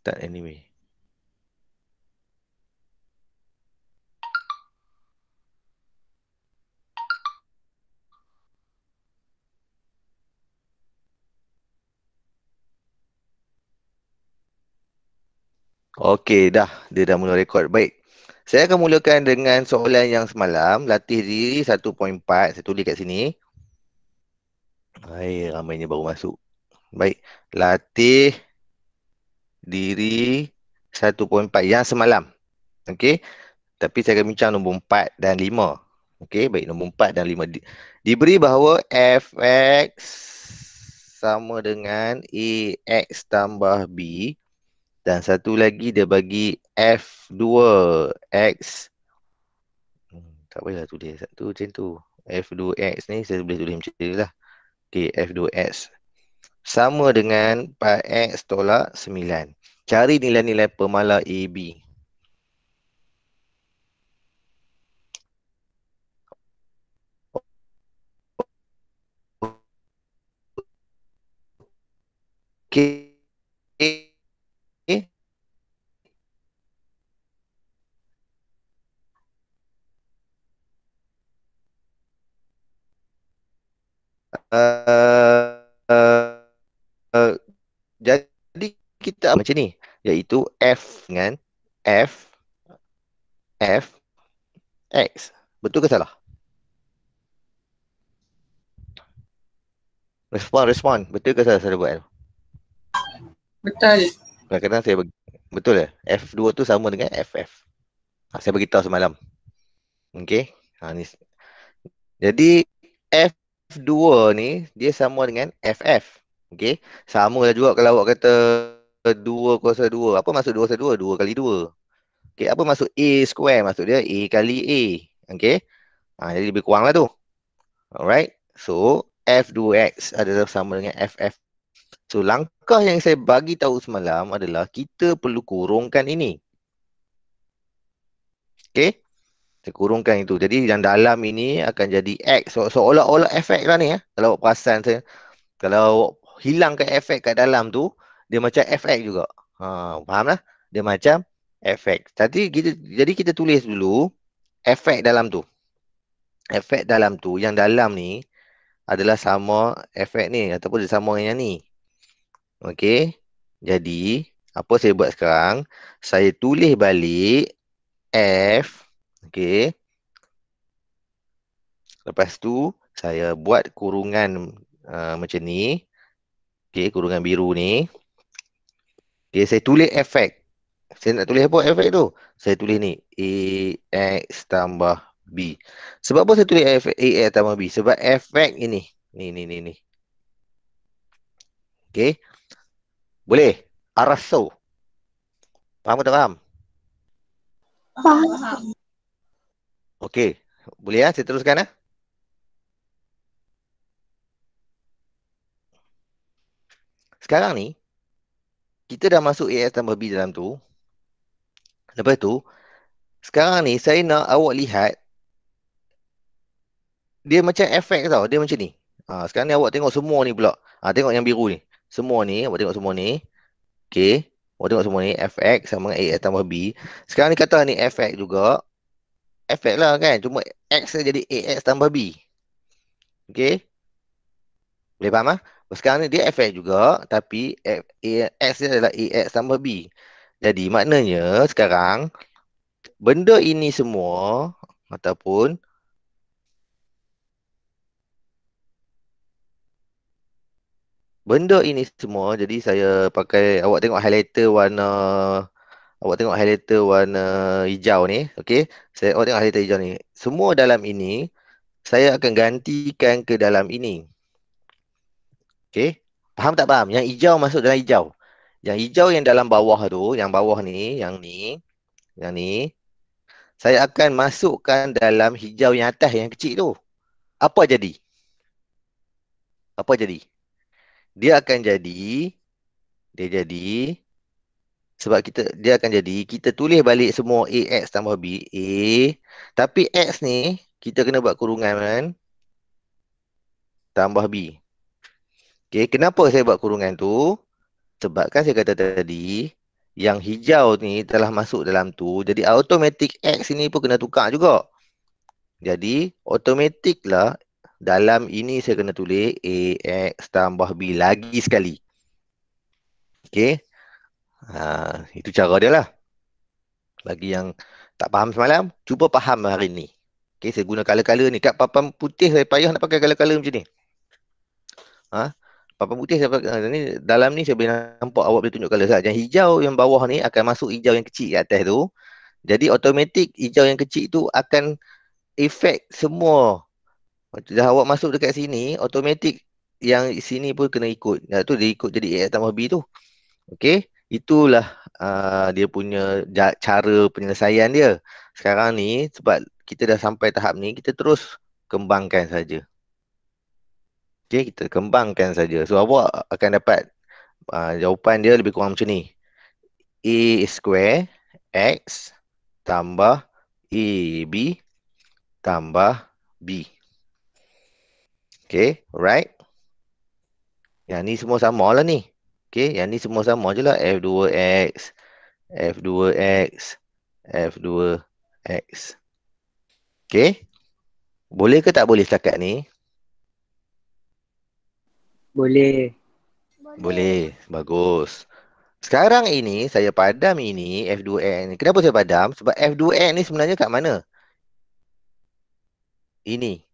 Start anyway. Okey, dah. Dia dah mula rekod. Baik. Saya akan mulakan dengan soalan yang semalam. Latih diri 1.4. Saya tulis kat sini. Hai, ramainya baru masuk. Baik. Latih diri 1.4 yang semalam. Okey. Tapi saya akan bincang nombor 4 dan 5. Okey, baik. Nombor 4 dan 5. Diberi bahawa fx sama dengan ax tambah b. Dan satu lagi dia bagi f2x. Tak payahlah tulis satu macam tu. F2x ni saya boleh tulis macam ni lah. Okay, F2x sama dengan 4x tolak 9. Cari nilai-nilai pemala AB. Okay. Uh, uh, uh, jadi kita macam ni. Iaitu F dengan F, F, X. Betul ke salah? Respon. Betul ke salah saya buat? Betul. Kadang-kadang saya bagi. Betul ya? F2 tu sama dengan FF. Saya beritahu semalam. Okey. Ni. Jadi F2 ni dia sama dengan FF. Okey. Sama lah juga kalau awak kata 2 kuasa 2. Apa maksud 2 kuasa 2? 2 kali 2. Okey, apa maksud A square? Maksud dia A kali A. Okey. Jadi lebih kurang lah tu. Alright. So F2X adalah sama dengan FF. So langkah yang saya bagi tahu semalam adalah kita perlu kurungkan ini. Okey. Saya kurungkan itu. Jadi yang dalam ini akan jadi X. Seolah-olah efek lah ni. Kalau awak perasan saya. Kalau hilangkan efek kat dalam tu, dia macam efek juga. Faham lah? Dia macam efek. Jadi kita tulis dulu efek dalam tu. Efek dalam tu, yang dalam ni adalah sama efek ni. Ataupun dia sama dengan yang ni. Okey. Jadi, apa saya buat sekarang? Saya tulis balik F. Okey. Lepas tu, saya buat kurungan macam ni. Okey, kurungan biru ni. Okey, saya tulis efek. Saya nak tulis apa efek tu? Saya tulis ni. AX tambah B. Sebab apa saya tulis efek AX tambah B? Sebab efek ini. Ni. Okey. Boleh? Araso. Faham atau tak faham? Faham. Okey. Boleh ya? Saya teruskan ya? Sekarang ni, kita dah masuk AX tambah B dalam tu. Lepas tu, sekarang ni saya nak awak lihat dia macam efek tau. Dia macam ni. Sekarang ni awak tengok semua ni pula. Tengok yang biru ni. Semua ni, awak tengok semua ni. Okey. Awak tengok semua ni. FX sama dengan AX tambah B. Sekarang ni kata ni FX juga. Efek lah kan. Cuma X jadi AX tambah B. Okey. Boleh faham lah? Sekarang ni dia FX juga. Tapi X dia adalah AX tambah B. Jadi maknanya sekarang benda ini semua ataupun benda ini semua, jadi saya pakai, awak tengok highlighter warna hijau ni, okey. Awak tengok highlighter hijau ni. Semua dalam ini saya akan gantikan ke dalam ini. Okey. Faham tak faham? Yang hijau masuk dalam hijau. Yang hijau yang dalam bawah tu, yang bawah ni, yang ni, saya akan masukkan dalam hijau yang atas yang kecil tu. Apa jadi? Apa jadi? Dia akan jadi, dia jadi sebab dia akan jadi, kita tulis balik semua AX tambah B, A. Tapi X ni, kita kena buat kurungan kan? Tambah B. Okay, kenapa saya buat kurungan tu? Sebab kan saya kata tadi, yang hijau ni telah masuk dalam tu, jadi automatic X ini pun kena tukar juga. Jadi automatic lah dalam ini saya kena tulis AX tambah B lagi sekali. Okey. Itu cara dia lah. Bagi yang tak faham semalam, cuba faham hari ni. Okey, saya guna color-color ni. Kat papan putih saya payah nak pakai color-color macam ni. Ha? Papan putih saya pakai, ni dalam ni saya boleh nampak awak boleh tunjuk color. Yang hijau yang bawah ni akan masuk hijau yang kecil kat atas tu. Jadi automatik hijau yang kecil tu akan efek semua. Dah awak masuk dekat sini, automatik yang sini pun kena ikut. Tu dia ikut jadi A tambah B tu. Okey, itulah dia punya cara penyelesaian dia. Sekarang ni sebab kita dah sampai tahap ni, kita terus kembangkan saja. Okey, kita kembangkan saja. So awak akan dapat jawapan dia lebih kurang macam ni. A square X tambah AB tambah B. Okey, alright. Yang ni semua sama lah ni. Okey, yang ni semua sama je lah. F2X, F2X, F2X. Okey, boleh ke tak boleh setakat ni? Boleh. Boleh, bagus. Sekarang ini saya padam ini F2X ni. Kenapa saya padam? Sebab F2X ni sebenarnya kat mana? Ini,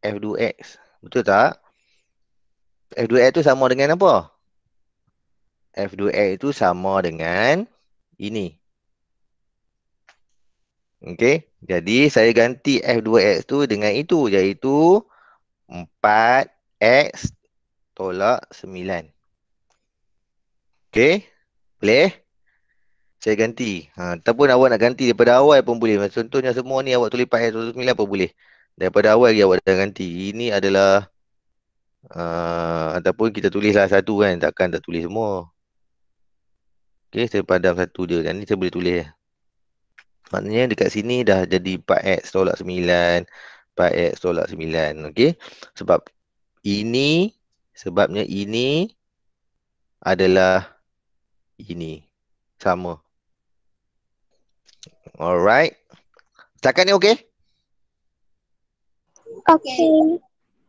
F2X. Betul tak? F2X tu sama dengan apa? F2X itu sama dengan ini. Okey, jadi saya ganti F2X tu dengan itu, iaitu 4X tolak 9. Okey, boleh? Saya ganti. Ataupun awak nak ganti daripada awal pun boleh. Contohnya semua ni awak tulis 4X tolak 9 pun boleh. Daripada awal lagi awak dah ganti. Ini adalah ataupun kita tulislah satu kan. Takkan tak tulis semua. Okey, saya padam satu je. Dan ni saya boleh tulis. Maknanya dekat sini dah jadi 4X tolak 9. 4X tolak 9. Okey. Sebabnya ini adalah ini. Sama. Alright. Setakat ni okey? Okey.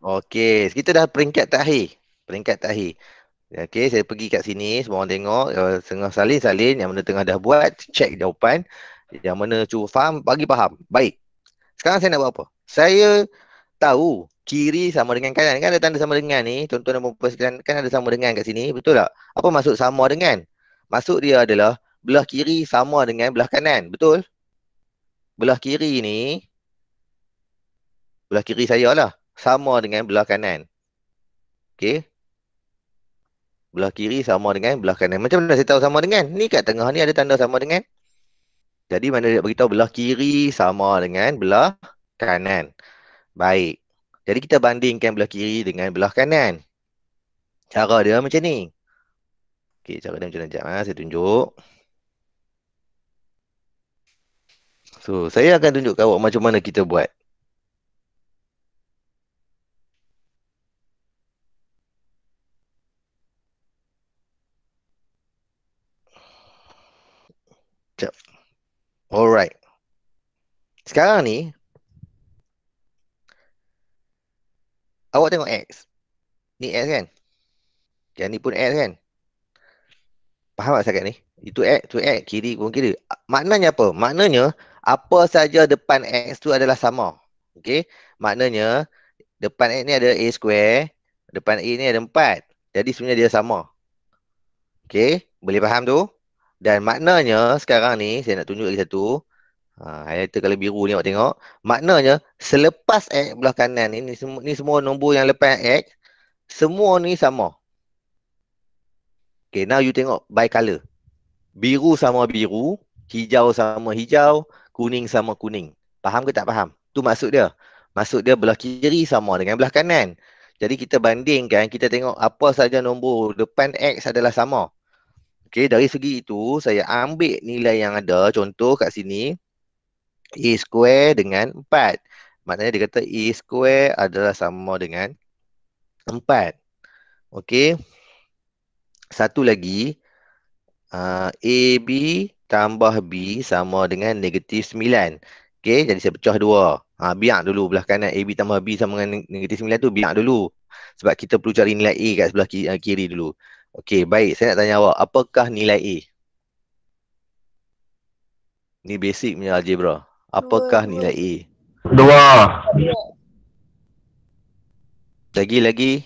Okey. Kita dah peringkat terakhir. Peringkat terakhir. Okey, saya pergi kat sini. Semua orang tengok. Tengah salin-salin. Yang mana tengah dah buat. Check jawapan. Yang mana cuba faham. Bagi faham. Baik. Sekarang saya nak buat apa? Saya tahu kiri sama dengan kanan. Kan ada tanda sama dengan ni. Contoh nombor persekitaran kan ada sama dengan kat sini. Betul tak? Apa maksud sama dengan? Maksud dia adalah belah kiri sama dengan belah kanan. Betul? Belah kiri ni, belah kiri saya lah. Sama dengan belah kanan. Okey? Belah kiri sama dengan belah kanan. Macam mana saya tahu sama dengan? Ni kat tengah ni ada tanda sama dengan. Jadi mana dia beritahu belah kiri sama dengan belah kanan. Baik. Jadi kita bandingkan belah kiri dengan belah kanan. Cara dia macam ni. Okey, cara dia macam ni. Sekejap, saya tunjuk. So, saya akan tunjuk kat awak macam mana kita buat. Sekejap. Alright. Sekarang ni, awak tengok X. Ni X kan? Yang ni pun X kan? Faham tak setakat ni? Itu X, tu X, kiri pun kiri. Maknanya apa? Maknanya, apa saja depan X tu adalah sama. Okey? Maknanya, depan X ni ada A square, depan A ni ada 4. Jadi sebenarnya dia sama. Okey? Boleh faham tu? Dan maknanya, sekarang ni, saya nak tunjuk lagi satu. Highlighter color biru ni awak tengok. Maknanya, selepas X belah kanan ni, ni semua nombor yang lepas X, semua ni sama. Okay, now you tengok by color. Biru sama biru, hijau sama hijau, kuning sama kuning. Faham ke tak faham? Tu maksud dia. Maksud dia belah kiri sama dengan belah kanan. Jadi kita bandingkan, kita tengok apa saja nombor depan X adalah sama. Okey, dari segi itu, saya ambil nilai yang ada. Contoh kat sini, A square dengan 4. Maknanya dia kata A square adalah sama dengan 4. Okey. Satu lagi, AB tambah B sama dengan negatif 9. Okey, jadi saya pecah dua. Biar dulu belah kanan AB tambah B sama dengan negatif 9 tu biar dulu. Sebab kita perlu cari nilai A kat sebelah kiri dulu. Okey, baik. Saya nak tanya awak, apakah nilai A? Ni basic punya algebra. Dua. Apakah nilai A? Dua. Lagi-lagi.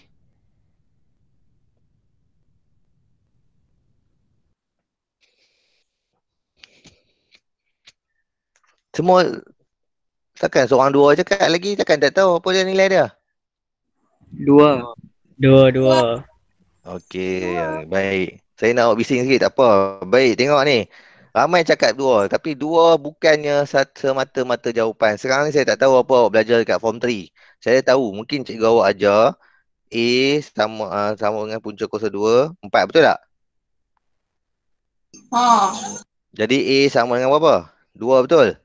Semua takkan seorang dua cakap lagi, takkan tak tahu apa dia nilai dia. Dua. Dua. Okey, baik. Saya nak awak bising sikit, tak apa. Baik, tengok ni. Ramai cakap dua, tapi dua bukannya semata-mata jawapan. Sekarang ni saya tak tahu apa awak belajar dekat form 3. Saya tahu, mungkin cikgu awak ajar A sama dengan punca kuasa 2, 4, betul tak? Jadi A sama dengan berapa? 2, betul?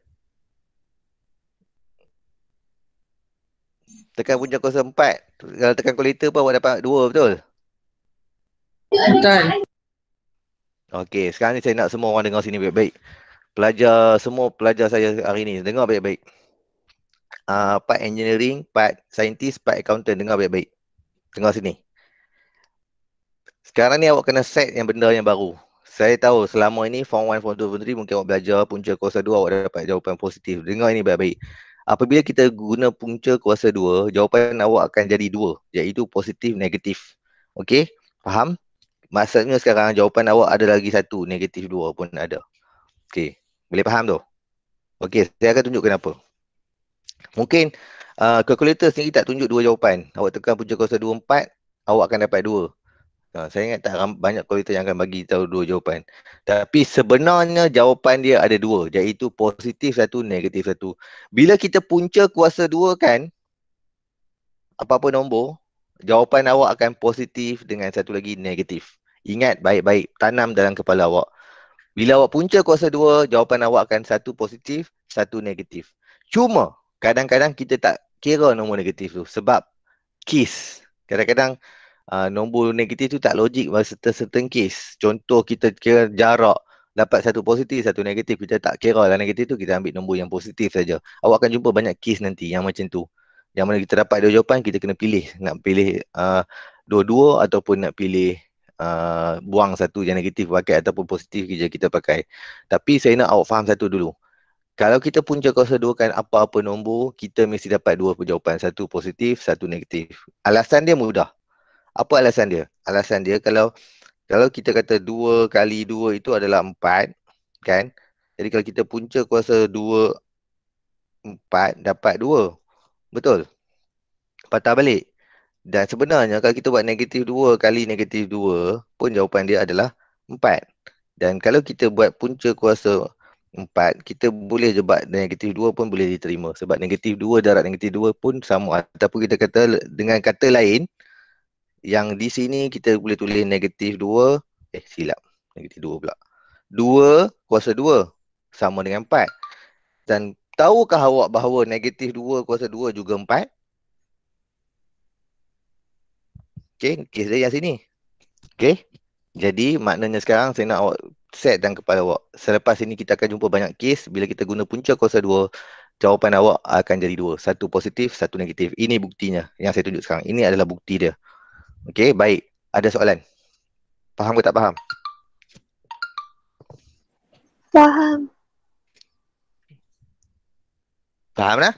Tekan punca kuasa 4. Kalau tekan kalkulator pun awak dapat 2, betul? Betul. Okey, sekarang ni saya nak semua orang dengar sini baik-baik. Semua pelajar saya hari ni, dengar baik-baik. Part engineering, part scientist, part accountant, dengar baik-baik. Dengar sini. Sekarang ni awak kena set yang benda yang baru. Saya tahu selama ini form 1, form 2, form 3 mungkin awak belajar punca kuasa 2 awak dapat jawapan positif. Dengar ini baik-baik. Apabila kita guna punca kuasa 2, jawapan awak akan jadi 2, iaitu positif, negatif. Okey? Faham? Maksudnya sekarang jawapan awak ada lagi satu, negatif 2 pun ada. Okey. Boleh faham tu? Okey, saya akan tunjuk kenapa. Mungkin kalkulator sendiri tak tunjuk dua jawapan. Awak tekan punca kuasa 2, 4, awak akan dapat 2. Saya ingat tak banyak kalkulator yang akan bagi tahu dua jawapan. Tapi sebenarnya jawapan dia ada dua, iaitu positif satu, negatif satu. Bila kita punca kuasa 2 kan, apa-apa nombor, jawapan awak akan positif dengan satu lagi negatif. Ingat baik-baik, tanam dalam kepala awak. Bila awak punca kuasa 2, jawapan awak akan satu positif, satu negatif. Cuma, kadang-kadang kita tak kira nombor negatif tu sebab case. Kadang-kadang nombor negatif tu tak logik pada certain case. Contoh kita kira jarak, dapat satu positif, satu negatif. Kita tak kira lah negatif tu, kita ambil nombor yang positif saja. Awak akan jumpa banyak case nanti yang macam tu. Yang mana kita dapat dua jawapan, kita kena pilih. Nak pilih dua-dua ataupun nak pilih buang satu yang negatif pakai ataupun positif kita pakai. Tapi saya nak awak faham satu dulu. Kalau kita punca kuasa 2 kan apa-apa nombor, kita mesti dapat dua jawapan. Satu positif, satu negatif. Alasan dia mudah. Apa alasan dia? Alasan dia kalau kita kata 2 kali 2 itu adalah 4, kan? Jadi kalau kita punca kuasa 2, 4 dapat 2. Betul? Patah balik. Dan sebenarnya kalau kita buat negatif 2 kali negatif 2 pun jawapan dia adalah 4. Dan kalau kita buat punca kuasa 4, kita boleh je buat negatif 2 pun boleh diterima. Sebab negatif 2 darab negatif 2 pun sama. Ataupun kita kata dengan kata lain, yang di sini kita boleh tulis negatif 2. Silap. Negatif 2 pula. 2 kuasa 2 sama dengan 4. Dan tahukah awak bahawa negatif 2 kuasa 2 juga 4? Okey, kes dia yang sini. Okey. Jadi maknanya sekarang saya nak awak set dalam kepala awak. Selepas ini kita akan jumpa banyak kes. Bila kita guna punca kuasa 2, jawapan awak akan jadi 2. Satu positif, satu negatif. Ini buktinya yang saya tunjuk sekarang. Ini adalah bukti dia. Okey, baik. Ada soalan? Faham ke tak faham? Faham. Faham lah?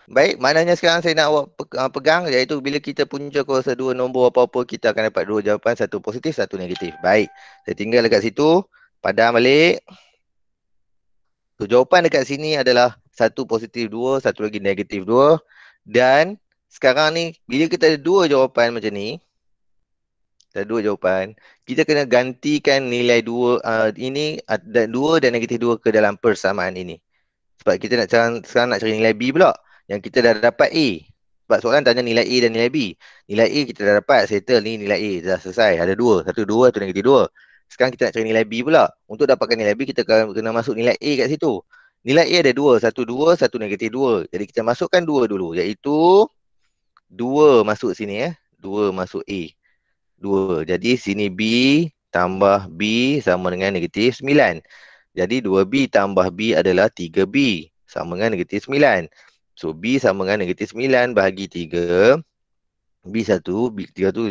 Baik, maknanya sekarang saya nak awak pegang, iaitu bila kita punca kuasa 2 nombor apa-apa, kita akan dapat dua jawapan, satu positif, satu negatif. Baik, saya tinggal dekat situ, padam balik. So, jawapan dekat sini adalah satu positif 2, satu lagi negatif 2. Dan sekarang ni, bila kita ada dua jawapan macam ni, ada dua jawapan, kita kena gantikan nilai 2 ini, dan 2 dan negatif 2 ke dalam persamaan ini. Sebab kita nak sekarang nak cari nilai B pula. Yang kita dah dapat A. Sebab soalan tanya nilai A dan nilai B. Nilai A kita dah dapat, settle ni nilai A. Dah selesai. Ada dua. Satu dua, satu negatif 2. Sekarang kita nak cari nilai B pula. Untuk dapatkan nilai B, kita kena masuk nilai A kat situ. Nilai A ada dua. Satu dua, satu negatif 2. Jadi kita masukkan dua dulu. Iaitu 2 masuk sini. 2 masuk A. 2. Jadi sini B, tambah B sama dengan negatif 9. Jadi 2B tambah B adalah 3B sama dengan negatif 9. So B sama dengan negatif 9 bahagi 3. B1, B3 tu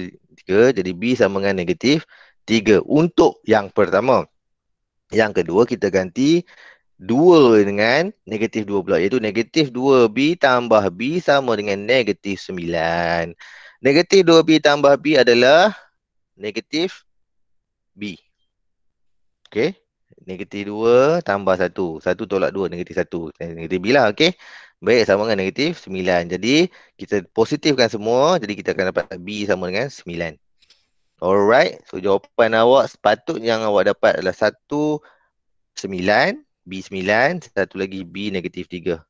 3. Jadi B sama dengan negatif 3 untuk yang pertama. Yang kedua kita ganti 2 dengan negatif 2 pula. Iaitu negatif 2B tambah B sama dengan negatif 9. Negatif 2B tambah B adalah negatif B. Okey. Negatif 2 tambah 1. 1 tolak 2, negatif 1. Negatif B lah, okey. Baik, sama dengan negatif 9. Jadi, kita positifkan semua. Jadi, kita akan dapat B sama dengan 9. Alright. So, jawapan awak sepatutnya yang awak dapat adalah 1, 9. B 9. Satu lagi B negatif 3.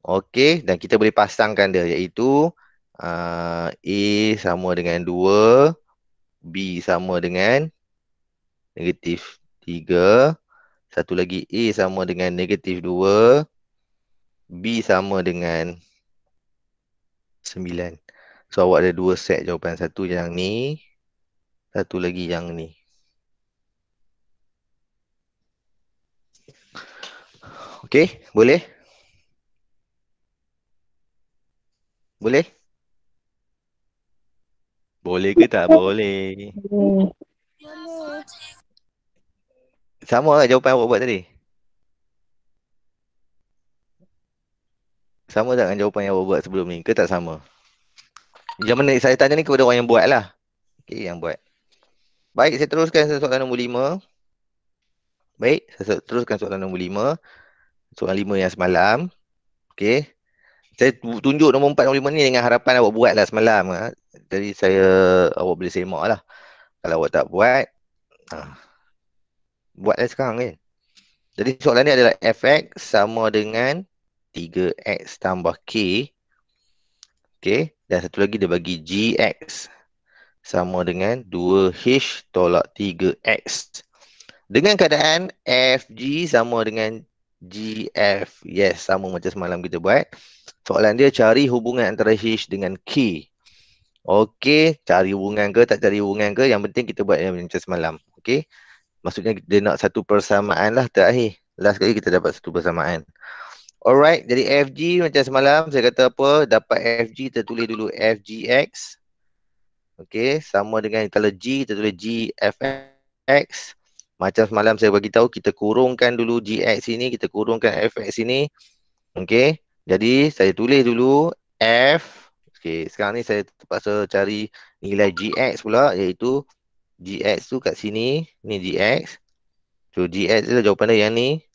Okey. Dan kita boleh pasangkan dia. Iaitu A sama dengan 2. B sama dengan negatif 3. Satu lagi A sama dengan negatif 2. B sama dengan 9. So awak ada 2 set jawapan. Satu yang ni. Satu lagi yang ni. Okey, boleh? Boleh? Boleh ke tak? Boleh. Sama lah jawapan awak buat tadi? Sama tak dengan jawapan yang awak buat sebelum ni? Ke tak sama? Yang mana saya tanya ni kepada orang yang buat lah. Okey, yang buat. Baik, saya teruskan soalan nombor 5. Baik, saya teruskan soalan nombor 5. Soalan 5 yang semalam. Okey. Saya tunjuk nombor 4, nombor 5 ni dengan harapan awak buat lah semalam. Jadi awak boleh semak lah. Kalau awak tak buat, buatlah sekarang kan. Jadi soalan ni adalah fx sama dengan 3x tambah k. Okey. Dan satu lagi dia bagi gx sama dengan 2h tolak 3x. Dengan keadaan fg sama dengan gf. Yes, sama macam semalam kita buat. Soalan dia cari hubungan antara h dengan k. Okey, cari hubungan ke tak cari hubungan ke, yang penting kita buat yang macam semalam. Okey. Maksudnya dia nak satu persamaan lah terakhir. Last kali kita dapat satu persamaan. Alright, jadi FG macam semalam saya kata apa? Dapat FG, kita tulis dulu FGX. Okey, sama dengan kalau G, kita tulis GFX. Macam semalam saya bagi tahu, kita kurungkan dulu GX ini, kita kurungkan FX ini. Okey, jadi saya tulis dulu F. Okey, sekarang ni saya terpaksa cari nilai GX pula, iaitu GX tu kat sini, ni GX. So GX tu jawapan dia yang ni.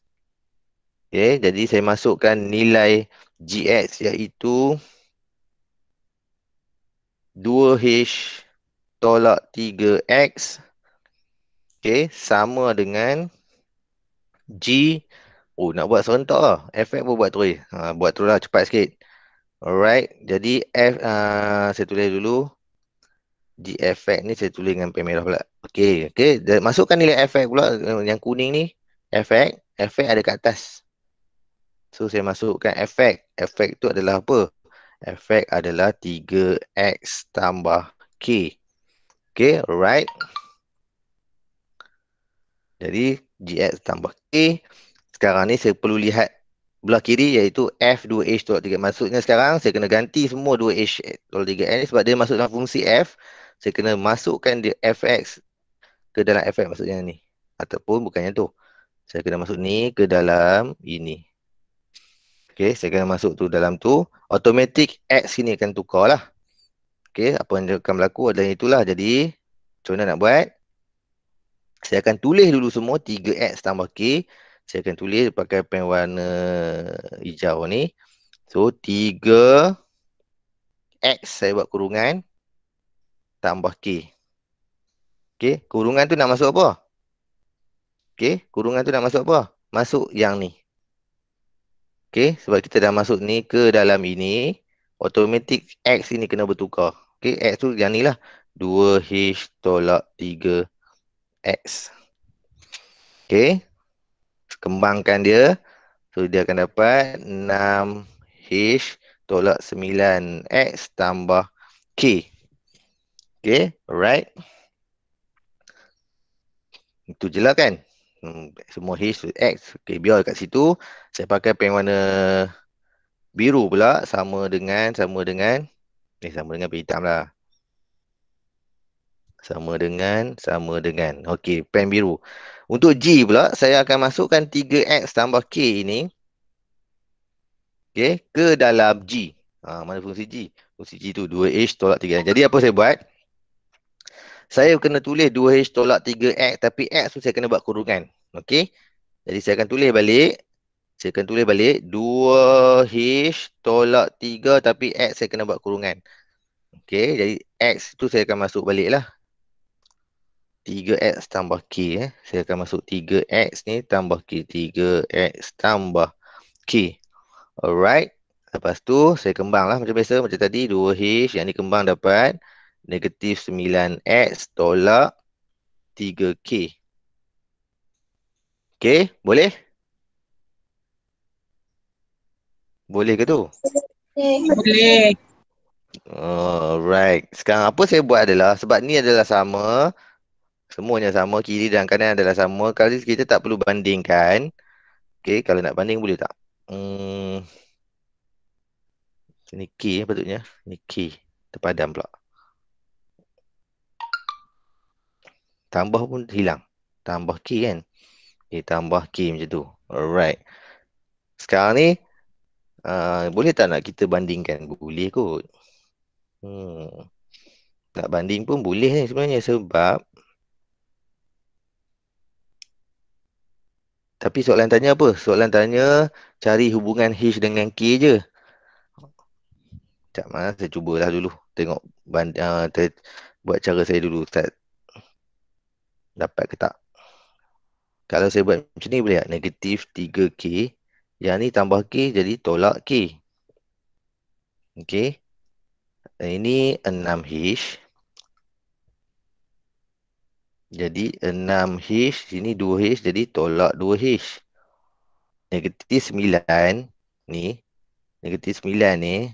Okay, jadi saya masukkan nilai GX iaitu 2H tolak 3X. Okay, sama dengan G. Oh, nak buat serentak lah. FX pun buat terus. Buat terus lah, cepat sikit. Alright, jadi saya tulis dulu. GFX ni saya tulis dengan pen merah pula. Okay, okay. Masukkan nilai FX pula, yang kuning ni. FX ada kat atas. So, saya masukkan efek. Efek tu adalah apa? Efek adalah 3x tambah k. Okay, alright. Jadi, gx tambah k. Sekarang ni saya perlu lihat belah kiri iaitu f2h tolak 3. Maksudnya sekarang saya kena ganti semua 2h tolak 3 ni sebab dia masuk dalam fungsi f. Saya kena masukkan dia fx ke dalam fx, maksudnya ni. Ataupun bukannya tu. Saya kena masuk ni ke dalam ini. Okay, saya kena masuk tu dalam tu. Automatic X sini akan tukar lah. Okay, apa yang akan berlaku adalah itulah. Jadi, macam mana nak buat? Saya akan tulis dulu semua 3X tambah K. Saya akan tulis pakai pen warna hijau ni. So, 3X saya buat kurungan tambah K. Okay, kurungan tu nak masuk apa? Okay, kurungan tu nak masuk apa? Masuk yang ni. Okay, sebab kita dah masuk ni ke dalam ini, automatic X ini kena bertukar. Okay, X tu yang ni lah. 2H tolak 3X. Okay, kembangkan dia. So, dia akan dapat 6H tolak 9X tambah K. Okay, alright. Itu je lah kan. Semua H tu X. Okay, biar kat situ. Saya pakai pen warna biru pula. Sama dengan pen hitam lah. Sama dengan. Okey, pen biru. Untuk G pula, saya akan masukkan 3X tambah K ini, okey, ke dalam G. Mana fungsi G? Fungsi G tu 2H tolak 3X. Jadi apa saya buat? Saya kena tulis 2H tolak 3X, tapi X tu saya kena buat kurungan. Okey? Jadi saya akan tulis balik. 2H tolak 3, tapi X saya kena buat kurungan. Okey, jadi X tu saya akan masuk balik lah. 3X tambah K. Saya akan masuk 3X ni tambah K. 3X tambah K. Alright. Lepas tu saya kembang lah macam biasa. Macam tadi 2H. Yang ni kembang dapat negatif 9X tolak 3K. Okey, boleh? Boleh ke tu? Boleh. Alright. Sekarang apa saya buat adalah, sebab ni adalah sama. Semuanya sama, kiri dan kanan adalah sama. Kali kita tak perlu bandingkan. Okey, kalau nak banding boleh tak? Ni K patutnya. Ni K. Terpadam pula. Tambah pun hilang. Tambah K kan? Okay, tambah K macam tu. Alright. Sekarang ni, boleh tak nak kita bandingkan? Boleh kot. Nak banding pun boleh ni sebenarnya sebab, tapi soalan tanya apa? Soalan tanya cari hubungan H dengan K je. Sekejap saya cubalah dulu. Tengok buat cara saya dulu. Ustaz. Dapat ke tak? Kalau saya buat macam ni boleh tak? Negatif 3K. Yang ni tambah K jadi tolak K. Okey. Ini 6H. Jadi 6H. Sini 2H jadi tolak 2H. Negatif 9 ni. Negatif 9 ni.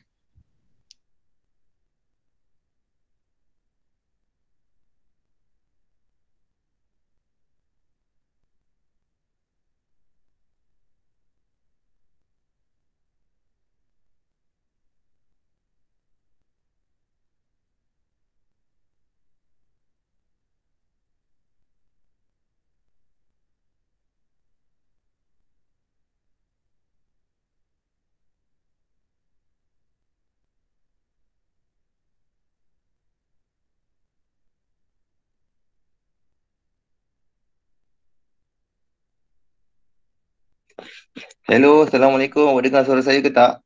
Hello, Assalamualaikum. Awak dengar suara saya ke tak?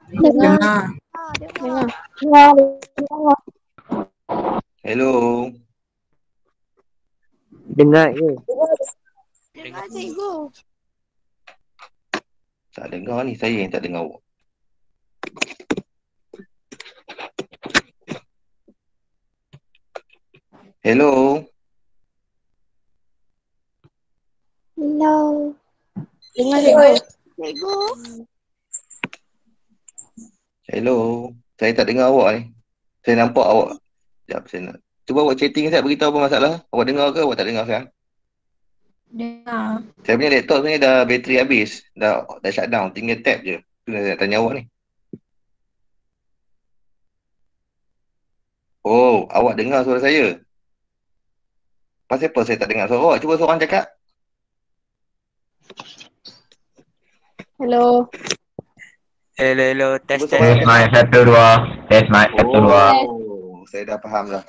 Dengar. Dengar. Dengar. Dengar. Dengar. Hello. Dengar ke? Dengar cikgu. Tak dengar ni. Saya yang tak dengar awak. Hello. Hello. Dengar cikgu. Cikgu. Hello. Saya tak dengar awak ni. Saya nampak awak. Sekejap, saya nak. Cuba awak chatting saya beritahu apa masalah. Awak dengar ke awak tak dengar sekarang? Dengar. Saya punya laptop sebenarnya dah bateri habis. Dah shut down. Tinggal tap je. Tu saya nak tanya awak ni. Oh, awak dengar suara saya? Pasal apa saya tak dengar suara awak? Cuba seorang cakap. Hello. Hello, Cuba test seorang test. Test mic 1 2. Test mic 1 2. Oh, saya dah faham lah.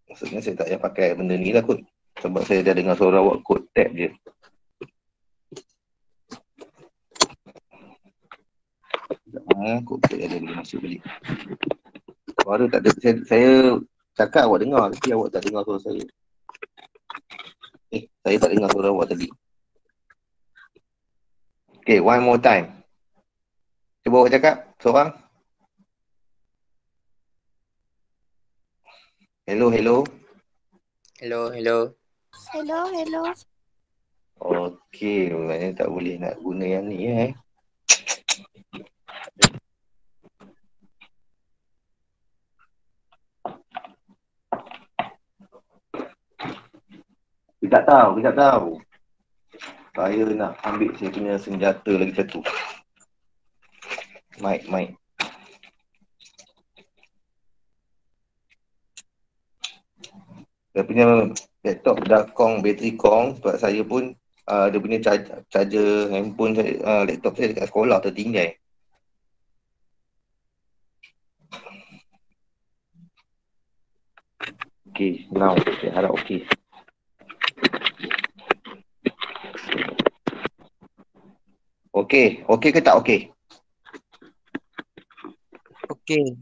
Maksudnya saya tak payah pakai benda ni lah kot. Sebab saya dah dengar suara awak kot tap je. Kot tap ada boleh masuk balik. Suara tak ada. Saya cakap awak dengar tapi awak tak dengar suara saya. Saya tak dengar suara awak tadi. Okay, one more time. Cuba awak cakap seorang. Hello, hello. Hello, hello. Hello. Hello. Okey, maknanya tak boleh nak guna yang ni Kita tak tahu, kita tak tahu. Saya nak ambil saya punya senjata lagi satu. Mic. Saya punya laptop dah bateri kong sebab saya pun dia punya charger handphone saya, laptop saya dekat sekolah tertinggal. Okay, now saya harap okay. Okay ke tak okay? Okey.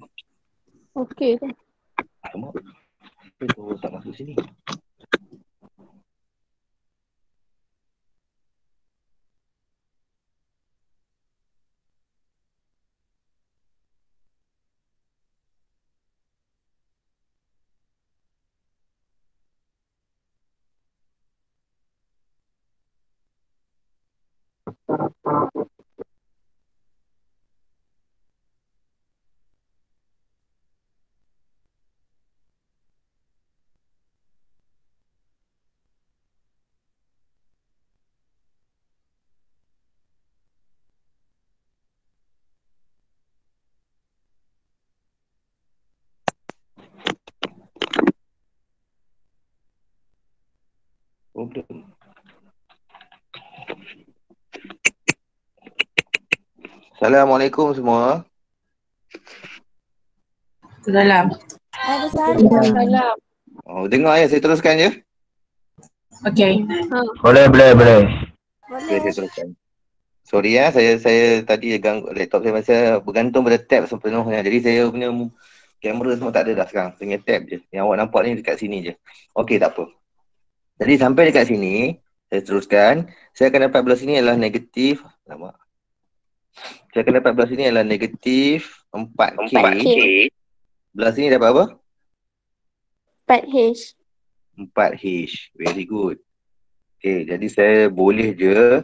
Okey tu. Alamak, kenapa tak masuk sini? Problem. Assalamualaikum semua. Salam. Ada salam. Oh, dengar ya, saya teruskan je. Okey. Boleh. Okay, Boleh. saya teruskan. Sorry ya, saya tadi ganggu laptop saya masa bergantung pada tab sepenuhnya. Jadi saya punya kamera semua tak ada dah sekarang. Saya punya tab je. Yang awak nampak ni dekat sini je. Okey, tak apa. Jadi sampai dekat sini, saya teruskan. Saya akan dapat belah sini adalah negatif. Lama. Saya akan dapat belah sini adalah negatif 4K. 4K. Belah sini dapat apa? 4H. 4H. Very good. Okay, jadi saya boleh je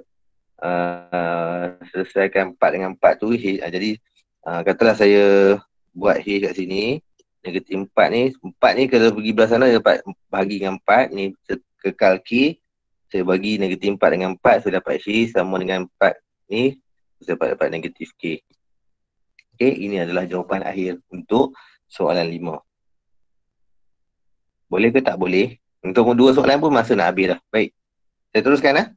selesaikan 4 dengan 4 tu H. Jadi katalah saya buat H kat sini. Negatif 4 ni. 4 ni kalau pergi belah sana dapat bahagi dengan 4. Ni kekal K. Saya bagi negatif 4 dengan 4. Saya dapat H sama dengan 4 ni. Saya dapat negatif K. Okay, ini adalah jawapan akhir untuk soalan 5. Boleh ke tak boleh? Untuk 2 soalan pun masa nak habis dah. Baik. Saya teruskan .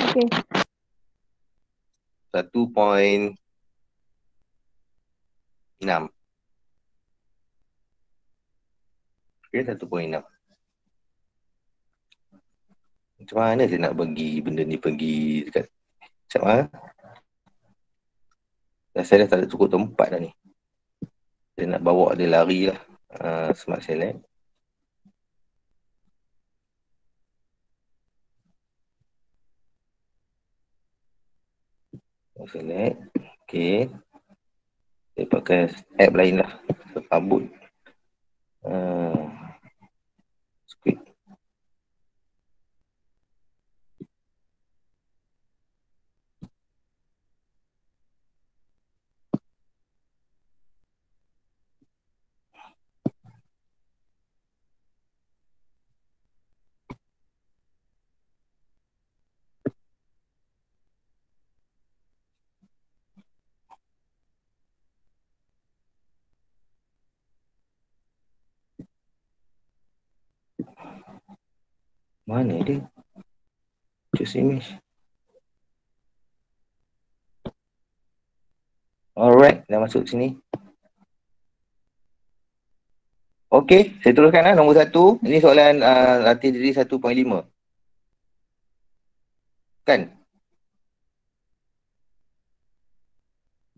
Okey. 1.6. Okay, 1.6. Macam mana saya nak bagi benda ni pergi dekat macam mana? Saya dah tak ada cukup tempat dah ni. Saya nak bawa dia lari lah. Smart select. Select. Okay. Saya pakai app lain lah. Sabut. Squid. Mana dia? Choose image. Alright, dah masuk sini. Okey, saya teruskan nombor 1. Ini soalan latih diri 1.5. Kan?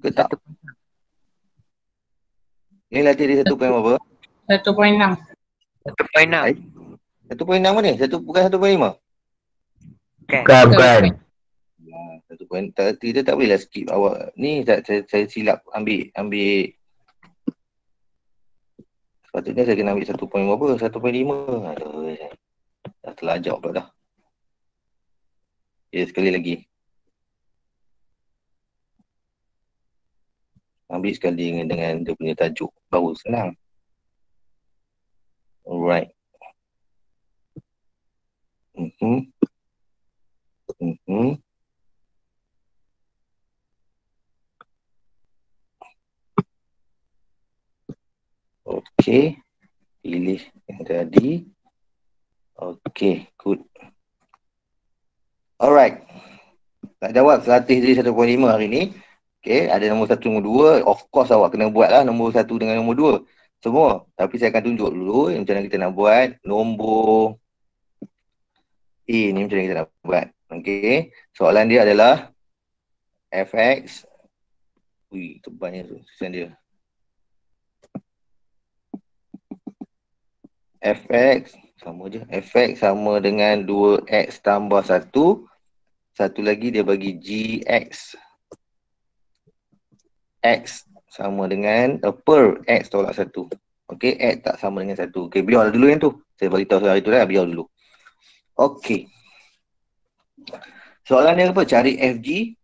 Ke tak? Ini latih diri 1.5 apa? 1.6. 1.6. 1.6 mana? Bukan 1.5? Bukan. Kita tak bolehlah skip awak. Ni saya silap ambil. Sepatutnya saya kena ambil 1.5 apa? 1.5. Aduh, dah terlajak pula dah. Ya, sekali lagi. Ambil sekali dengan dia punya tajuk. Baru senang. Alright. Okey. Pilih yang tadi. Okey, good. Alright. Tak jawab selatih jadi 1.5 hari ni. Okey, ada nombor 1, nombor 2. Of course awak kena buat lah nombor 1 dengan nombor 2. Semua. Tapi saya akan tunjuk dulu macam mana kita nak buat nombor A ni macam mana kita nak buat. Okey. Soalan dia adalah fx. Ui, tebalnya tu tulisan dia. Fx sama je. Fx sama dengan 2x tambah 1. Satu lagi dia bagi gx. X sama dengan per x tolak 1. Okey, x tak sama dengan 1. Okey, biar dulu yang tu. Saya beritahu hari tu lah, biar dulu. Okey. Soalan dia apa? Cari fg.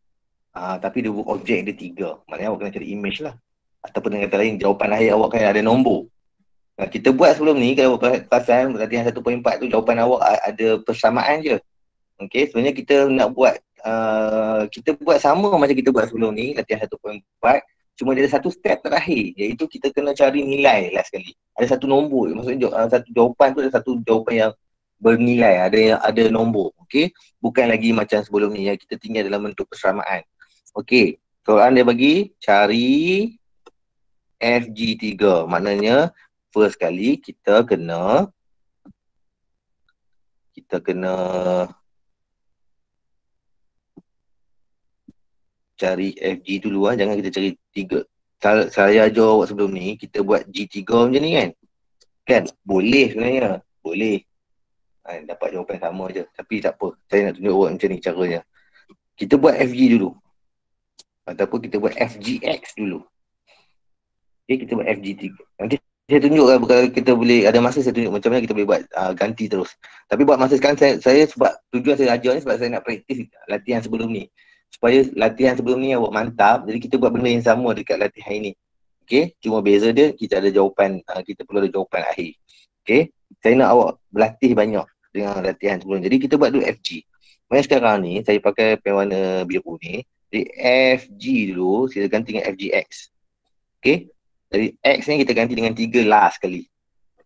Tapi dia objek dia 3. Maknanya awak kena cari image lah. Ataupun dengan kata lain, jawapan akhir awak kan ada nombor. Kita buat sebelum ni, kalau awak perasan latihan 1.4 tu, jawapan awak ada persamaan je. Okey, sebenarnya kita nak buat kita buat sama macam kita buat sebelum ni, latihan 1.4. Cuma dia ada satu step terakhir, iaitu kita kena cari nilai last sekali. Ada satu nombor, maksudnya satu jawapan tu ada satu jawapan yang bernilai, ada nombor. Okey, bukan lagi macam sebelum ni yang kita tinggal dalam bentuk persamaan. Okey, soalan dia bagi cari FG3. Maknanya first kali kita kena cari FG dulu lah. Jangan kita cari 3. Saya ajar awak sebelum ni, kita buat G3 macam ni kan. Kan? Boleh sebenarnya. Boleh. Dapat jawapan sama je. Tapi tak apa. Saya nak tunjuk awak macam ni caranya. Kita buat FG dulu. Ataupun kita buat FGX dulu. Okay, kita buat FG3. Nanti saya tunjukkan kalau kita boleh, ada masa saya tunjuk macam mana kita boleh buat ganti terus. Tapi buat masa sekarang saya sebab tujuan saya ajar ni sebab saya nak praktis latihan sebelum ni. Supaya latihan sebelum ni awak mantap, jadi kita buat benda yang sama dekat latihan ini. Okay, cuma beza dia kita ada jawapan, kita perlu ada jawapan akhir. Okay, saya nak awak berlatih banyak dengan latihan sebelum ni. Jadi kita buat dulu FG. Macam sekarang ni, saya pakai pen warna biru ni. Jadi FG dulu, kita ganti dengan FGX. Okay, jadi X ni kita ganti dengan 3 last sekali.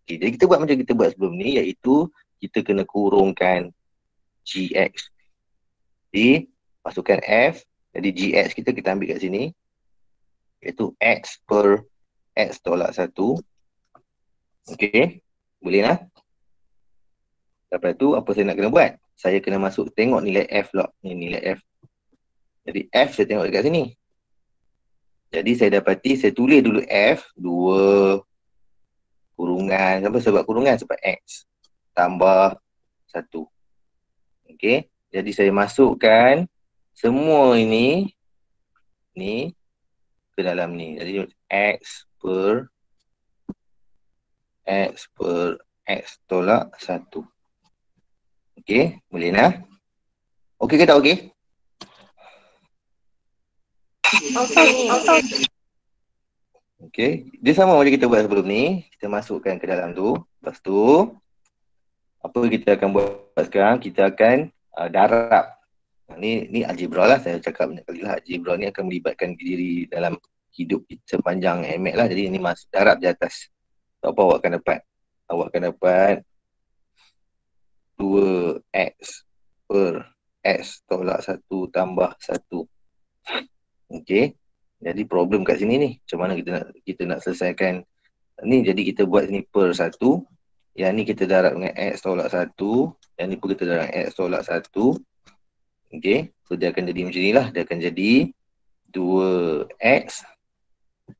Okay, jadi kita buat macam kita buat sebelum ni, iaitu kita kena kurungkan GX. Jadi masukkan F, jadi GX kita ambil kat sini, iaitu X per X tolak 1. Okay, boleh lah. Lepas tu apa saya nak kena buat? Saya kena masuk tengok nilai F lah. Ni nilai F. Jadi F saya tengok dekat sini. Jadi saya dapati, saya tulis dulu F 2 kurungan, kenapa sebab kurungan? Sebab X tambah 1. Okay, jadi saya masukkan semua ini ke dalam ni. Jadi X per X tolak 1. Okay, boleh lah. Okay ke tak okay? Okay, dia sama macam kita buat sebelum ni. Kita masukkan ke dalam tu. Lepas tu, apa kita akan buat sekarang? Kita akan darab. Ni algebra lah, saya cakap banyak kali lah. Algebra ni akan melibatkan diri dalam hidup sepanjang MX lah. Jadi ni masuk darab di atas. So, apa awak akan dapat? Awak akan dapat 2x per x tolak 1 tambah 1. Okey. Jadi problem kat sini ni. Macam mana kita nak selesaikan ni. Jadi kita buat ni per 1. Yang ni kita darab dengan x tolak 1. Yang ni pun kita darab dengan x tolak 1. Okey. So dia akan jadi macam ni lah. Dia akan jadi 2x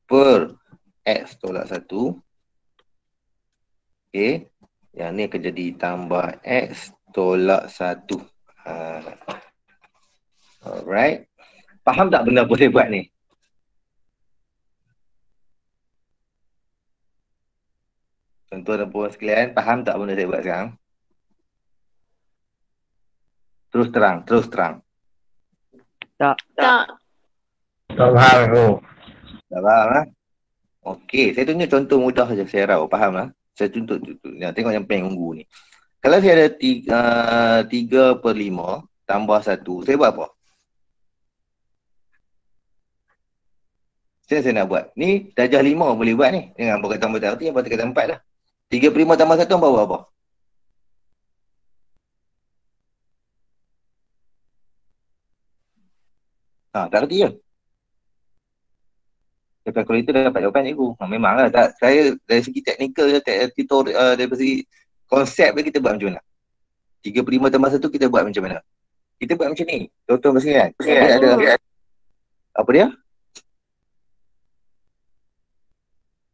per x tolak 1. Okey. Yang ni akan jadi tambah x tolak 1. Alright. Faham tak benda boleh buat ni? Tuan-tuan dan puan sekalian, faham tak benda saya buat sekarang? Terus terang. Tak. Tak faham aku. Tak faham lah? Okey, saya tunjuk contoh mudah saja. Saya harap faham lah. Saya tunjuk. Tengok yang pen ungu ni. Kalau saya ada 3/5 tambah 1, saya buat apa? Saya nak buat. Ni darjah 5 boleh buat ni. Dengan berkata tambah arti yang berkata 4 lah. 3/5 tambah 1 bawa apa? Tak reti je. Kalkulator dah dapat jawapan cikgu. Memanglah tak, saya dari segi teknikal, tutorial, dari segi konsep dia kita buat macam mana. 3/5 tambah 1 kita buat macam mana. Kita buat macam ni. Contoh macam ni kan. Dia ada apa dia?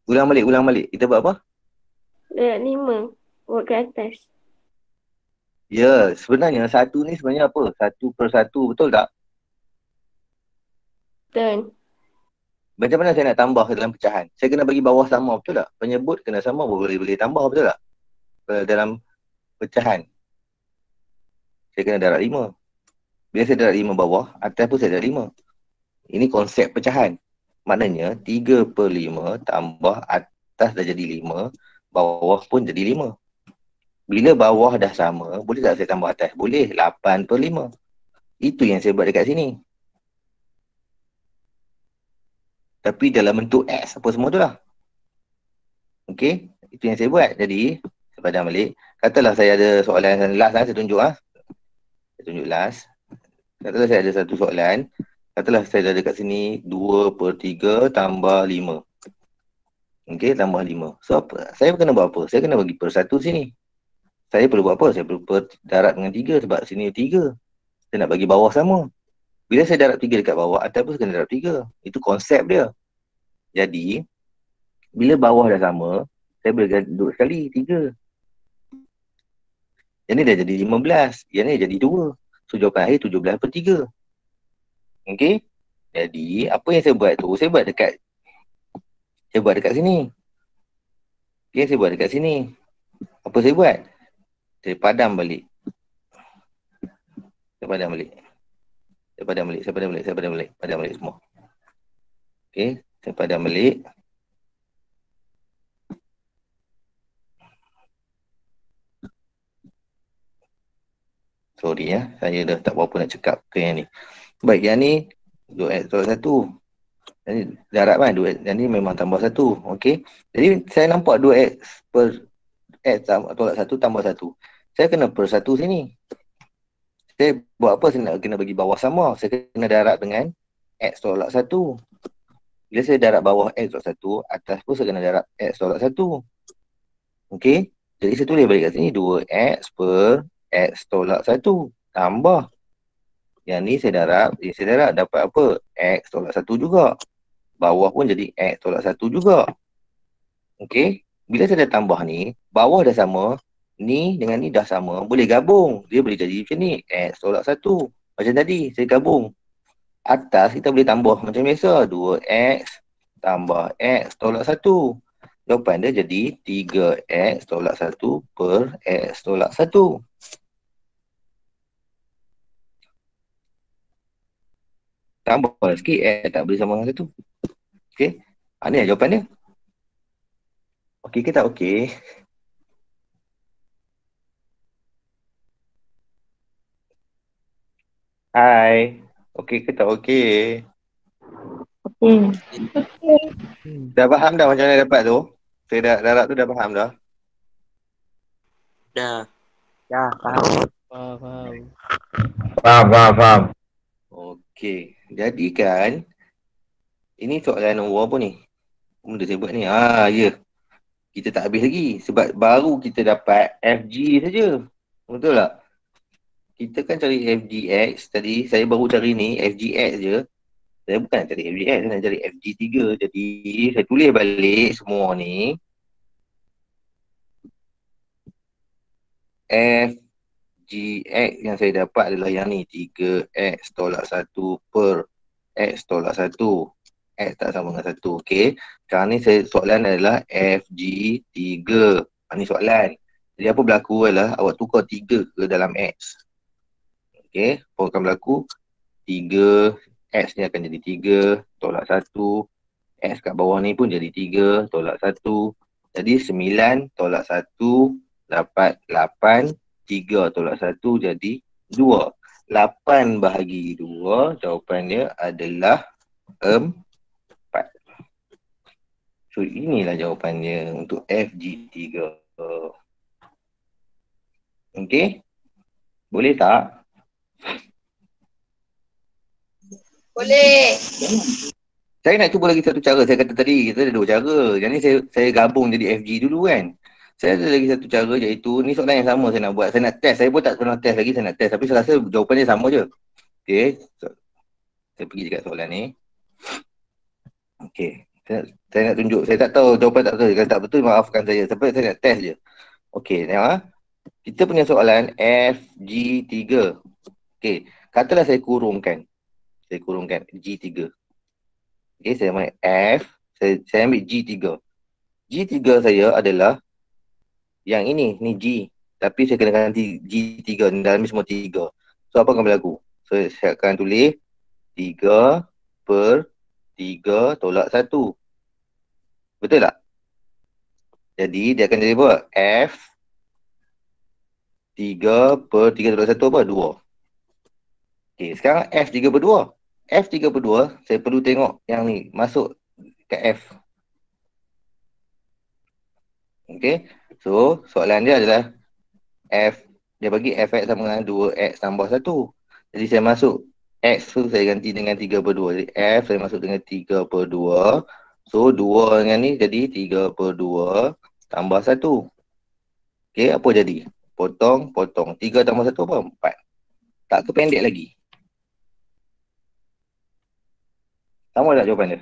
Ulang balik. Kita buat apa? Darab 5. Buat ke atas. Ya, sebenarnya 1 ni sebenarnya apa? 1/1, betul tak? Betul. Macam mana saya nak tambah dalam pecahan? Saya kena bagi bawah sama, betul tak? Penyebut kena sama, boleh tambah, betul tak? Dalam pecahan. Saya kena darab 5. Bila saya darab 5 bawah, atas pun saya darab 5. Ini konsep pecahan. Maknanya 3/5 tambah atas dah jadi 5, bawah pun jadi 5. Bila bawah dah sama, boleh tak saya tambah atas? Boleh, 8/5. Itu yang saya buat dekat sini. Tapi dalam bentuk X apa semua tu lah. Okey, itu yang saya buat. Jadi, saya padam balik. Katalah saya ada soalan last lah, saya tunjuk lah. Saya tunjuk last. Katalah saya ada satu soalan. Katalah saya dah dekat sini 2/3 tambah 5. Okey, tambah 5. So, apa? Saya kena buat apa? Saya kena bagi per 1 sini. Saya perlu buat apa? Saya perlu darab dengan 3 sebab sini 3. Saya nak bagi bawah sama. Bila saya darab 3 dekat bawah, atas pun saya kena darab 3. Itu konsep dia. Jadi, bila bawah dah sama, saya boleh duduk sekali 3. Yang ni dah jadi 15. Yang ni jadi 2. So, jawapan akhir 17/3. Okey? Jadi, apa yang saya buat tu, saya buat dekat sini. Okay, saya buat dekat sini. Apa saya buat? Saya padam balik. Padam balik semua. Okey, saya padam balik. Sorry ya, saya dah tak berapa nak cakap ke yang ni. Baik, yang ni 2x tolak 1. Yang ni darab kan, 2x, yang ni memang tambah 1. Okey. Jadi saya nampak 2x per x tolak 1 tambah 1. Saya kena per 1 sini. Saya buat apa? Saya nak kena bagi bawah sama. Saya kena darab dengan x tolak 1. Bila saya darab bawah x tolak 1, atas pun saya kena darab x tolak 1. Okey. Jadi saya tulis balik kat sini 2x per x tolak 1 tambah. Yang ni saya darab dapat apa? X tolak 1 juga. Bawah pun jadi x tolak 1 juga. Okey. Bila saya dah tambah ni, bawah dah sama, ni dengan ni dah sama, boleh gabung. Dia boleh jadi macam ni, x tolak 1. Macam tadi, saya gabung. Atas kita boleh tambah macam biasa, 2x tambah x tolak 1. Jawapan dia jadi 3x tolak 1 per x tolak 1. Tambah sikit, x tak boleh sama dengan 1. Okey, ni lah jawapan dia. Okey ke tak okey? Hai. Okey ke tak okey? Dah faham dah macam mana dapat tu? Saya dah darab tu dah faham dah? Dah. Dah, faham. Faham. Okey. Jadi kan, ini soalan nombor apa ni? Benda saya buat ni. Ya. Kita tak habis lagi. Sebab baru kita dapat FG saja. Betul tak? Kita kan cari FGX. Tadi saya baru cari ni, FGX je. Saya bukan nak cari FGX, saya nak cari FG3. Jadi saya tulis balik semua ni. FGX yang saya dapat adalah yang ni. 3x tolak 1 per x tolak 1. X tak sama dengan 1. Okey. Sekarang ni soalan adalah FG3. Ini soalan. Jadi apa berlaku adalah awak tukar 3 ke dalam X. Okey. Apa akan berlaku? 3 X ni akan jadi 3 tolak 1. X kat bawah ni pun jadi 3 tolak 1. Jadi 9 tolak 1 dapat 8. 3 tolak 1 jadi 2. 8 bahagi 2, jawapannya adalah 4. So inilah jawapannya untuk FG3. Okey? Boleh tak? Boleh. Saya nak cuba lagi satu cara. Saya kata tadi kita ada dua cara. Jadi saya gabung jadi FG dulu kan. Saya ada lagi satu cara iaitu ni soalan yang sama saya nak buat. Saya nak test. Saya pun tak pernah test lagi. Saya nak test. Tapi saya rasa jawapannya sama je. Okey. So, saya pergi dekat soalan ni. Okey. Saya nak tunjuk. Saya tak tahu jawapan tak betul. Kalau tak betul maafkan saya. Sebab saya nak test je. Okey. Tengok ha. Kita punya soalan FG3. Okey. Katalah saya kurungkan. Saya kurungkan G3. Okey. Saya ambil F. Saya ambil G3. G3 saya adalah yang ini. Ni G. Tapi saya kena ganti G3. Dalam ni semua 3. So apa akan berlaku? So saya akan tulis 3/3 tolak 1. Betul tak? Jadi dia akan jadi apa? F 3/3 tolak 1 apa? 2. Okey, sekarang F 3/2. F 3/2 saya perlu tengok yang ni masuk ke F. Okey. So soalan dia adalah F, dia bagi Fx sama dengan 2x tambah 1. Jadi saya masuk X tu saya ganti dengan 3/2. Jadi F saya masuk dengan 3/2. So 2 dengan ni jadi 3/2 tambah 1. Okey, apa jadi? Potong. 3 tambah 1 apa? 4. Tak kependek lagi. Sama tak jawapan dia?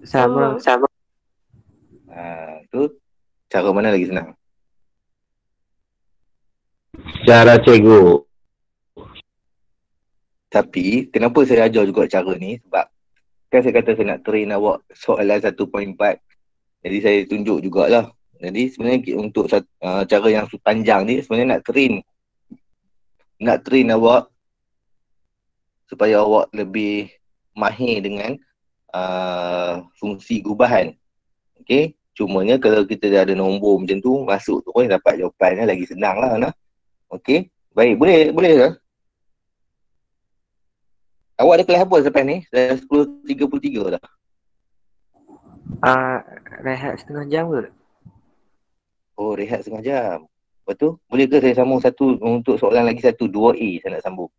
Sama. Tu cara mana lagi senang? Cara cikgu. Tapi kenapa saya ajar juga cara ni? Sebab kan saya kata saya nak train awak soalan 1.4. Jadi saya tunjuk jugalah. Jadi sebenarnya untuk cara yang panjang ni sebenarnya nak train awak supaya awak lebih mahir dengan fungsi gubahan. Okey, cumanya kalau kita dah ada nombor macam tu masuk tu pun dapat jawapannya lagi senang lah nah. Okey, baik, boleh ke? Awak ada kelas apa selepas ni? Dah 10.33 dah. Rehat setengah jam ke? Oh, rehat setengah jam. Lepas tu, boleh ke saya sambung satu untuk soalan lagi satu, 2A saya nak sambung.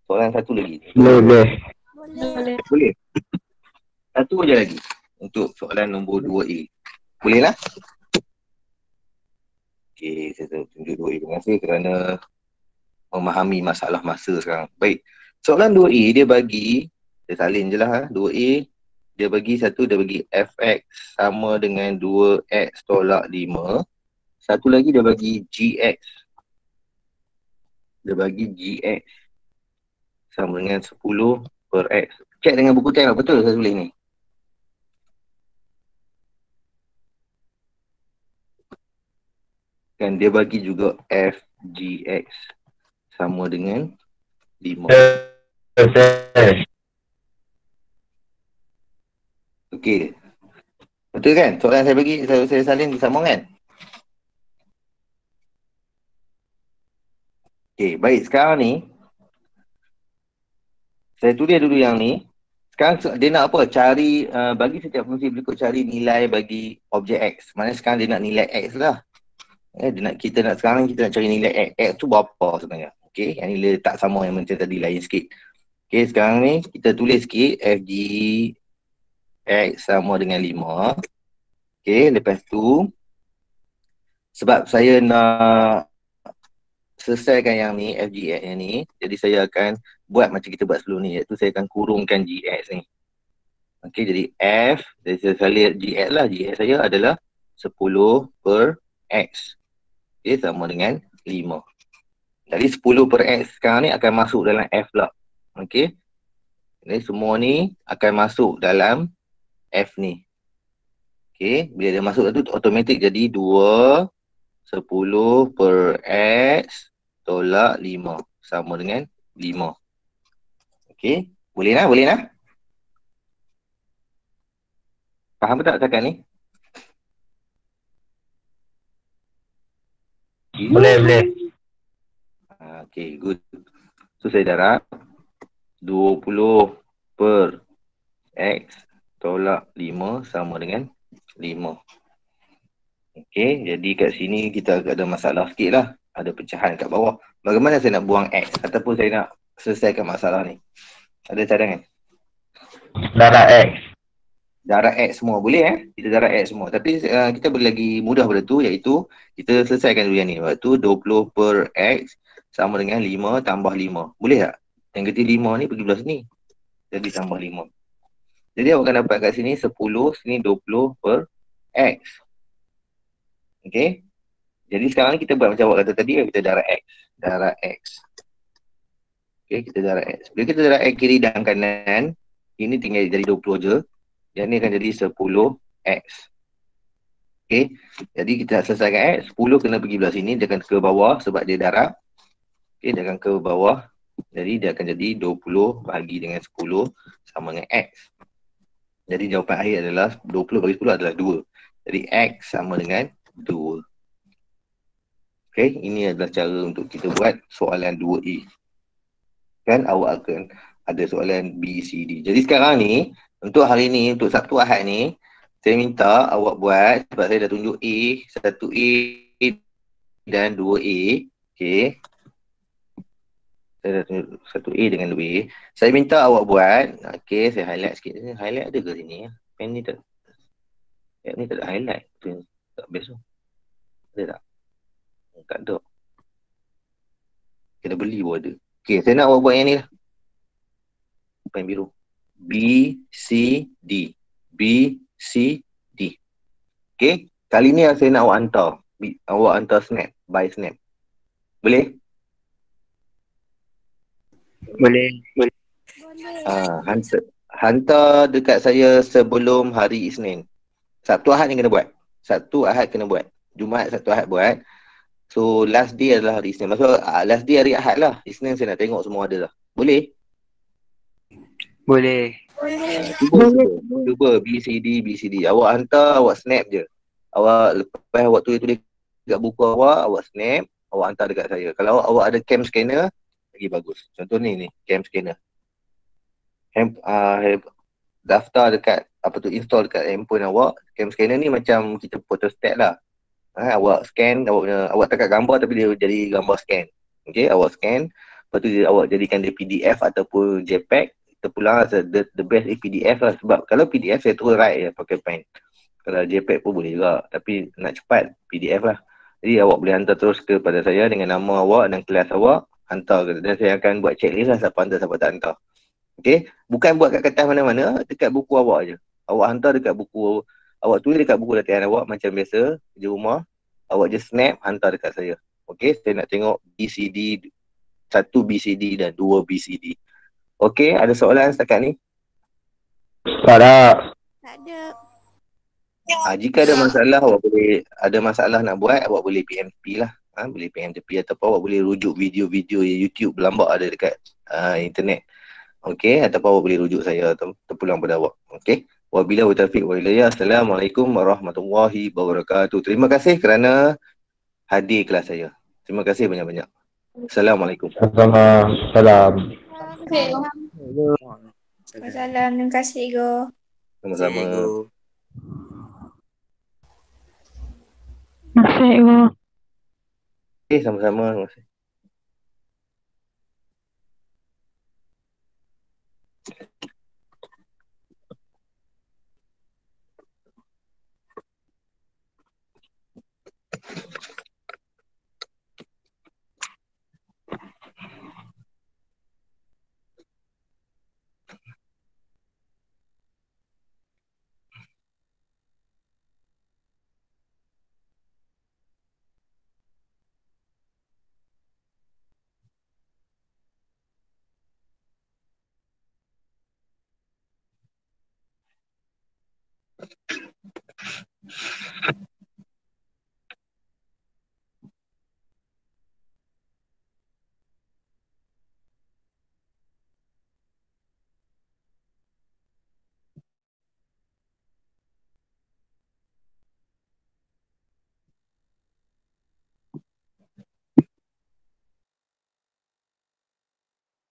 Soalan satu lagi. Boleh. Boleh. Satu je lagi untuk soalan nombor 2A. Boleh lah? Okey, saya tunjuk 2A. Terima kasih kerana memahami masalah masa sekarang. Baik. Soalan 2A dia bagi, saya salin je lah 2A. Dia bagi fx sama dengan 2x tolak 5. Satu lagi dia bagi gx. Dia bagi gx sama dengan 10/x. Cek dengan buku teks, betul saya tulis ni? Kan dia bagi juga fgx sama dengan 5. Okey. Betul kan? Soalan saya bagi, saya salin bersama kan? Okey, baik. Sekarang ni, saya tulis dulu yang ni. Sekarang dia nak apa? Cari, bagi setiap fungsi berikut cari nilai bagi objek X. Maksudnya sekarang dia nak nilai X lah. Sekarang kita nak cari nilai X. X tu berapa sebenarnya? Okey, yang nilai tak sama yang macam tadi, lain sikit. Okey, sekarang ni kita tulis sikit Fg X sama dengan 5. Okey, lepas tu sebab saya nak selesaikan yang ni, FGX yang ni, jadi saya akan buat macam kita buat sebelum ni, iaitu saya akan kurungkan GX ni. Okey, jadi F, saya lihat GX lah, GX saya adalah 10/X. Okey, sama dengan 5. Jadi 10/X sekarang ni akan masuk dalam F pula. Okey, jadi semua ni akan masuk dalam F ni. Okey, bila dia masuk tu automatik jadi 2 10/X tolak 5 sama dengan 5. Okey, boleh lah? Faham tak cakap ni? Boleh. Okey, good. So saya darab 20/X tolak 5 sama dengan 5. Okey, jadi kat sini kita agak ada masalah sikit lah. Ada pecahan kat bawah. Bagaimana saya nak buang X ataupun saya nak selesaikan masalah ni? Ada cadangan? Darab X. Darab X semua boleh kita darab X semua. Tapi kita boleh lagi mudah pada tu, iaitu kita selesaikan dulu yang ni. Iaitu 20 per X sama dengan 5 tambah 5. Boleh tak? Yang ketiga 5 ni pergi belah sini. Jadi tambah 5. Jadi awak akan dapat kat sini 10, sini 20 per X. Okey. Jadi sekarang ni kita buat macam awak kata tadi, kita darab X. Darab X. Okey, kita darab X. Bila kita darab X kiri dan kanan, ini tinggal jadi 20 je. Yang ni akan jadi 10X. Okey. Jadi kita nak selesaikan X. 10 kena pergi belah sini. Dia akan ke bawah sebab dia darab. Okey, dia akan ke bawah. Jadi dia akan jadi 20 bahagi dengan 10 sama dengan X. Jadi jawapan akhir adalah 20 bagi 10 adalah 2. Jadi X sama dengan 2. Okey, ini adalah cara untuk kita buat soalan 2A. Kan awak akan ada soalan B, C, D. Jadi sekarang ni, untuk hari ni, untuk Sabtu Ahad ni, saya minta awak buat, sebab saya dah tunjuk A, 1A dan 2A. Okey. Saya dah tunjuk 1A dengan 2A. Saya minta awak buat, okey, saya highlight sikit. Highlight ada ke sini? Pen ni tak? Ni tak ada highlight. Tak best tu. Ada tak? Tak ada. Kena beli pun ada. Okey, saya nak awak buat yang ni lah. Pen biru. B, C, D. B, C, D. Okey, kali ni saya nak awak hantar. Awak hantar snap, by snap. Boleh? Boleh. Hantar dekat saya sebelum hari Isnin. Sabtu Ahad ni kena buat. Sabtu Ahad kena buat. Jumaat, Sabtu Ahad buat. So last day adalah hari Isnin. Maksud last day hari Ahad lah. Isnin saya nak tengok semua ada lah. Boleh? Boleh. Cuba BCD. Awak hantar, awak snap je. Awak lepas awak tulis dekat buku awak snap, awak hantar dekat saya. Kalau awak ada cam scanner, lagi bagus. Contoh ni cam scanner. Daftar dekat install dekat handphone awak. Cam scanner ni macam kita photostat lah. Awak scan, awak tangkap gambar tapi dia jadi gambar scan. Okey, awak scan, lepas tu awak jadikan dia PDF ataupun JPEG. Terpulang the best is PDF lah, sebab kalau PDF saya terus write je pakai pen. Kalau JPEG pun boleh juga, tapi nak cepat PDF lah. Jadi awak boleh hantar terus kepada saya dengan nama awak dan kelas awak, hantar dan saya akan buat checklist lah siapa hantar siapa tak hantar. Okey, bukan buat kat kertas mana-mana, dekat buku awak je. Awak hantar dekat buku, awak tulis dekat buku latihan awak macam biasa di rumah. Awak je snap, hantar dekat saya. Okey, saya nak tengok BCD, 1 BCD dan 2 BCD. Okey, ada soalan setakat ni? Tak ada. Tak ada. Jika ada masalah, awak boleh ada masalah nak buat, awak boleh PMP lah. Boleh PMP ataupun awak boleh rujuk video-video YouTube berlambak ada dekat internet. Okey, ataupun awak boleh rujuk saya atau terpulang pada awak. Okey. Wabillahi taufiq wal hidayah. Assalamualaikum warahmatullahi wabarakatuh. Terima kasih kerana hadir kelas saya. Terima kasih banyak-banyak. Assalamualaikum. Sama. Salam. Salam. Terima kasih, Go. Sama-sama. Sama-sama. Terima kasih.